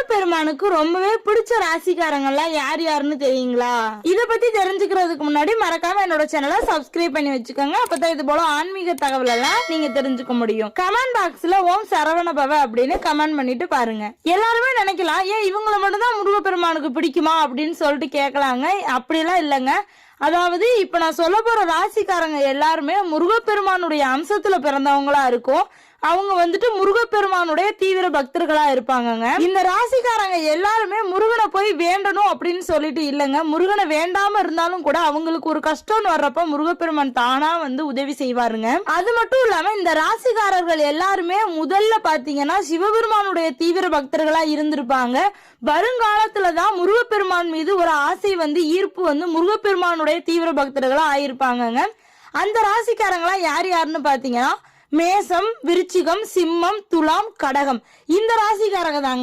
முருகப்பெருமானுக்கு ரொம்பவே பிடிச்ச ராசிக்காரங்கள்லாம் யார் யாருன்னு தெரியுங்களா? இத பத்தி தெரிஞ்சுக்கிறதுக்கு முன்னாடி மறக்காம என்னோட சேனலை சப்ஸ்கிரைப் பண்ணி வச்சுக்கோங்க. அப்பதான் இது போல ஆன்மீக தகவல் எல்லாம் நீங்க தெரிஞ்சுக்க முடியும். கமெண்ட் பாக்ஸ்ல ஓம் சரவண பவ அப்படின்னு கமெண்ட் பண்ணிட்டு பாருங்க. எல்லாருமே நினைக்கலாம், ஏன் இவங்களை மட்டும் தான் முருகப்பெருமானுக்கு பிடிக்குமா அப்படின்னு சொல்லிட்டு கேட்கலாங்க. அப்படிலாம் இல்லைங்க. அதாவது இப்ப நான் சொல்ல போற ராசிக்காரங்க எல்லாருமே முருகப்பெருமானுடைய அம்சத்துல பிறந்தவங்களா இருக்கும். அவங்க வந்துட்டு முருகப்பெருமானுடைய தீவிர பக்தர்களா இருப்பாங்கங்க. இந்த ராசிக்காரங்க எல்லாருமே முருகனை போய் வேண்டணும் அப்படின்னு சொல்லிட்டு இல்லைங்க. முருகனை வேண்டாம இருந்தாலும் கூட அவங்களுக்கு ஒரு கஷ்டம்னு வர்றப்ப முருகப்பெருமான் தானா வந்து உதவி செய்வாருங்க. அது மட்டும் இல்லாம இந்த ராசிக்காரர்கள் எல்லாருமே முதல்ல பாத்தீங்கன்னா சிவபெருமானுடைய தீவிர பக்தர்களா இருந்திருப்பாங்க. வருங்காலத்துலதான் முருகப்பெருமான் மீது ஒரு ஆசை வந்து ஈர்ப்பு வந்து முருகப்பெருமானுடைய தீவிர பக்தர்களா ஆயிருப்பாங்க. அந்த ராசிக்காரங்களா யார் யாருன்னு பாத்தீங்கன்னா மேசம், விருச்சிகம், சிம்மம், துலாம், கடகம் இந்த ராசிக்காரங்க தாங்க.